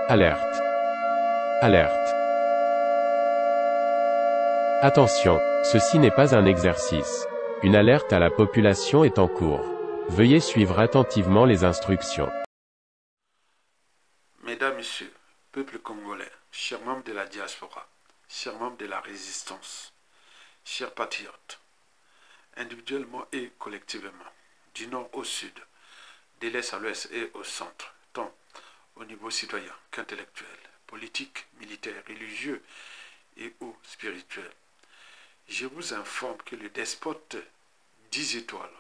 Alerte. Alerte. Attention, ceci n'est pas un exercice. Une alerte à la population est en cours. Veuillez suivre attentivement les instructions. Mesdames, Messieurs, peuple congolais, chers membres de la diaspora, chers membres de la résistance, chers patriotes, individuellement et collectivement, du nord au sud, de l'est à l'ouest et au centre, tant au niveau citoyen qu'intellectuel, politique, militaire, religieux et ou spirituel. Je vous informe que le despote 10 étoiles,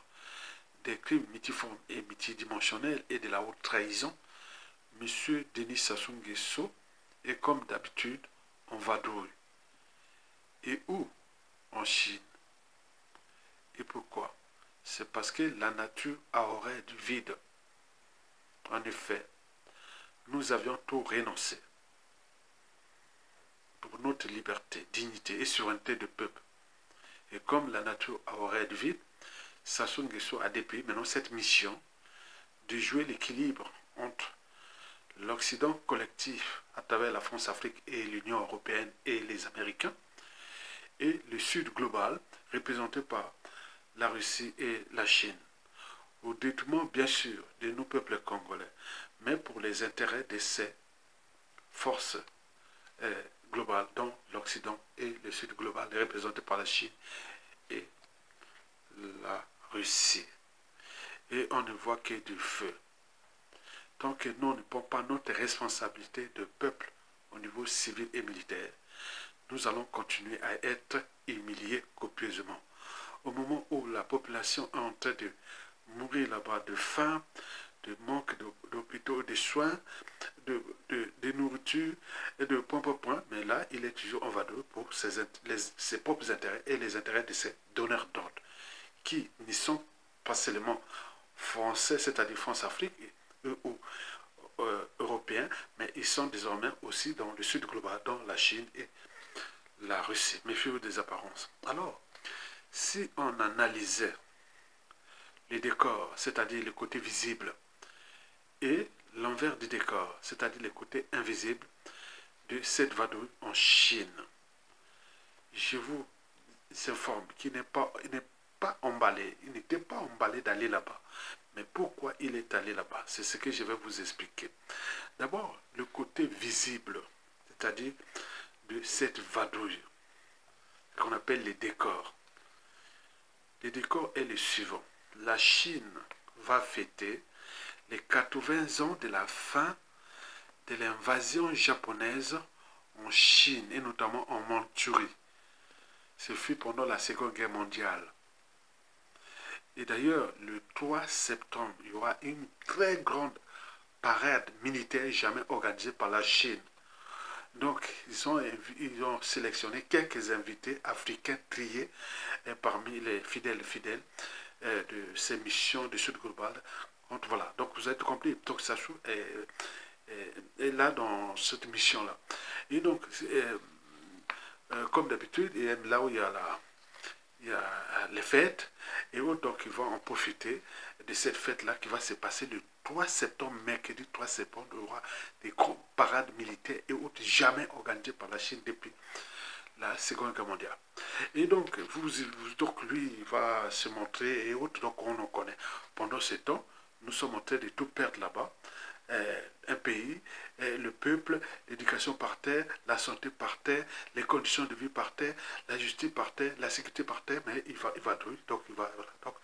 des crimes multiformes et multidimensionnels et de la haute trahison, M. Denis Sassou Nguesso, est comme d'habitude en vadrouille. Et où? En Chine. Et pourquoi? C'est parce que la nature a horreur du vide. En effet, nous avions tout renoncé pour notre liberté, dignité et souveraineté de peuple. Et comme la nature a horreur du vide, Sassou Nguesso a déployé maintenant cette mission de jouer l'équilibre entre l'Occident collectif à travers la France-Afrique et l'Union européenne et les Américains, et le Sud global représenté par la Russie et la Chine, au détriment bien sûr de nos peuples congolais, mais pour les intérêts de ces forces globales, dont l'Occident et le Sud global représenté par la Chine et la Russie. Et on ne voit que du feu. Tant que nous ne prenons pas notre responsabilité de peuple au niveau civil et militaire, nous allons continuer à être humiliés copieusement. Au moment où la population est en train de mourir là-bas de faim, de manque d'hôpitaux, de soins, de nourriture et de point, mais là, il est toujours en vadrouille pour ses propres intérêts et les intérêts de ses donneurs d'ordre, qui n'y sont pas seulement français, c'est-à-dire France-Afrique, ou européens, mais ils sont désormais aussi dans le sud global, dans la Chine et la Russie. Méfiez-vous des apparences. Alors, si on analysait les décors, c'est-à-dire le côté visible, et l'envers du décor, c'est-à-dire le côté invisible de cette vadrouille en Chine, je vous informe qu'il n'est pas emballé, il n'était pas emballé d'aller là-bas. Mais pourquoi il est allé là-bas? C'est ce que je vais vous expliquer. D'abord, le côté visible, c'est-à-dire de cette vadrouille, qu'on appelle les décors. Le décor est le suivant. La Chine va fêter les 80 ans de la fin de l'invasion japonaise en Chine, et notamment en Mandchourie. Ce fut pendant la Seconde Guerre mondiale. Et d'ailleurs, le 3 septembre, il y aura une très grande parade militaire jamais organisée par la Chine. Donc, ils ont sélectionné quelques invités africains triés parmi les fidèles de ces missions du Sud global. Donc, voilà. Donc, vous avez compris. Donc, Sassou est là dans cette mission-là. Et donc, comme d'habitude, là où il y a les fêtes, et autres, donc ils vont en profiter de cette fête-là qui va se passer le 3 septembre, mercredi 3 septembre. Il y aura des grandes parades militaires et autres jamais organisées par la Chine depuis la Seconde Guerre mondiale. Et donc, donc lui, il va se montrer et autres, donc on en connaît. Pendant ce temps, nous sommes en train de tout perdre là-bas. Un pays, le peuple, l'éducation par terre, la santé par terre, les conditions de vie par terre, la justice par terre, la sécurité par terre, mais il va douiller, donc il va, voilà. Donc,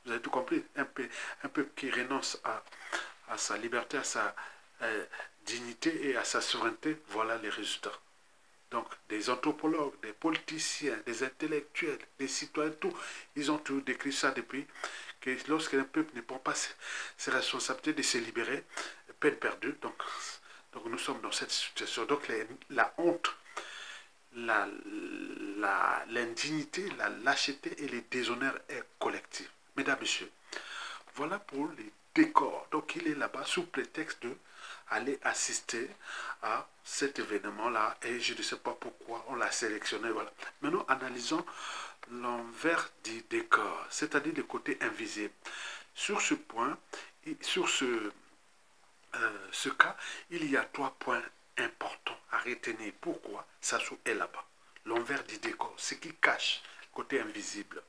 vous avez tout compris, un peuple qui renonce à sa liberté, à sa dignité et à sa souveraineté, voilà les résultats. Donc, des anthropologues, des politiciens, des intellectuels, des citoyens, tout, ils ont tout décrit ça depuis que lorsqu'un peuple ne prend pas ses responsabilités de se libérer, peine perdue. Donc nous sommes dans cette situation. Donc, la honte, l'indignité, la lâcheté et le déshonneur est collectif. Mesdames, Messieurs, voilà pour les décors. Donc, il est là-bas sous prétexte de aller assister à cet événement-là, et je ne sais pas pourquoi on l'a sélectionné. Voilà. Maintenant, analysons l'envers du décor, c'est-à-dire le côté invisible. Sur ce point, sur ce ce cas, il y a 3 points importants à retenir. Pourquoi Sassou est là-bas? L'envers du décor, ce qui cache le côté invisible.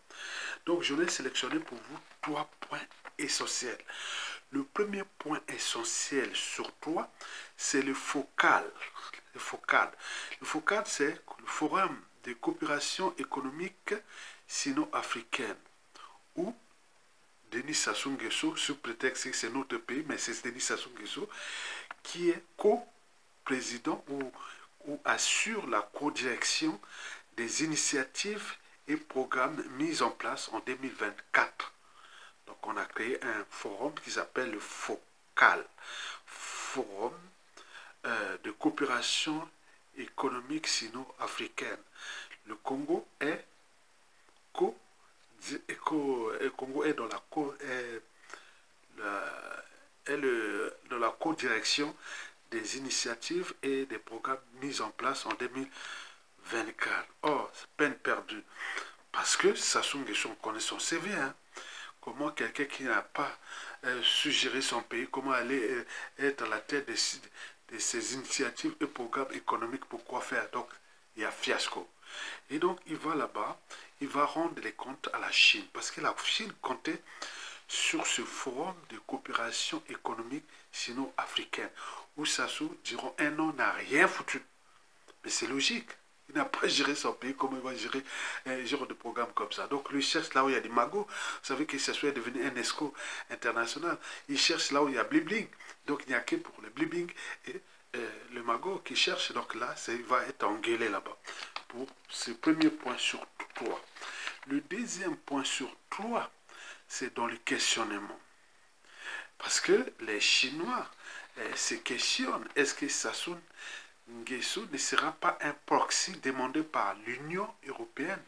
Donc, je l'ai sélectionné pour vous 3 points essentiels. Le premier point essentiel sur 3, c'est le FOCAL. Le FOCAL, c'est le Forum de coopération économique sino-africaine, où Denis Sassou Nguesso, sous prétexte que c'est notre pays, mais c'est Denis Sassou Nguesso qui est co-président ou assure la co-direction des initiatives et programmes mis en place en 2024. Donc on a créé un forum qui s'appelle le FOCAL, Forum de coopération économique sino-africaine. Le Congo est dans la co-direction des initiatives et des programmes mis en place en 2024. Or, c'est peine perdue. Parce que Sassou Nguesso, on connaît son CV. Hein? Comment quelqu'un qui n'a pas su gérer son pays, comment aller être à la tête de ces initiatives et programmes économiques, pourquoi faire? Donc, il y a fiasco. Et donc, il va là-bas, il va rendre les comptes à la Chine. Parce que la Chine comptait sur ce forum de coopération économique sino-africaine, où Sassou, durant un an, n'a rien foutu. Mais c'est logique. Il n'a pas géré son pays, comment il va gérer un genre de programme comme ça. Donc, lui il cherche là où il y a des magots. Vous savez que Sassou est devenu un escroc international. Il cherche là où il y a blibling. Donc, il n'y a que pour le blibling et le magot qui cherche. Donc là, il va être engueulé là-bas. Pour ce premier point sur 3. Le deuxième point sur 3, c'est dans le questionnement. Parce que les Chinois se questionnent. Est-ce que Sassou Nguesso ne sera pas un proxy demandé par l'Union européenne,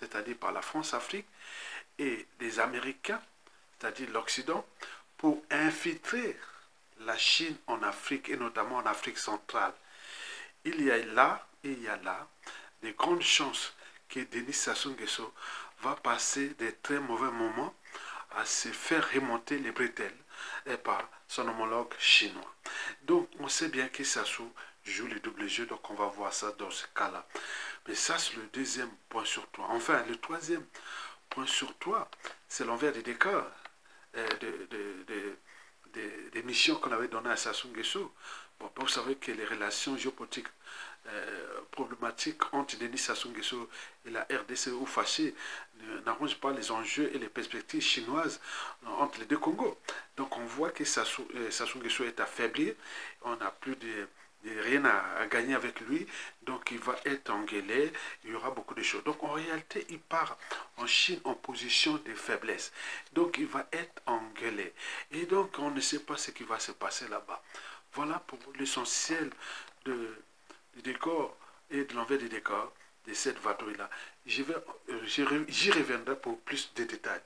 c'est-à-dire par la France-Afrique, et les Américains, c'est-à-dire l'Occident, pour infiltrer la Chine en Afrique, et notamment en Afrique centrale? Il y a là de grandes chances que Denis Sassou Nguesso va passer des très mauvais moments à se faire remonter les bretelles par son homologue chinois. Donc, on sait bien que Sassou joue le double jeu, donc on va voir ça dans ce cas-là. Mais ça, c'est le deuxième point sur 3. Enfin, le troisième point sur 3, c'est l'envers des décors des missions qu'on avait données à Sassou Nguesso. Bon, vous savez que les relations géopolitiques problématiques entre Denis Sassou Nguesso et la RDC ou fâchée n'arrangent pas les enjeux et les perspectives chinoises entre les deux Congos. Donc on voit que Sassou Nguesso est affaibli, on n'a plus rien à gagner avec lui, donc il va être engueulé, il y aura beaucoup de choses. Donc en réalité, il part en Chine en position de faiblesse. Donc il va être engueulé. Et donc on ne sait pas ce qui va se passer là-bas. Voilà pour l'essentiel du décor et de l'envers du décor de cette vadrouille-là. J'y reviendrai pour plus de détails.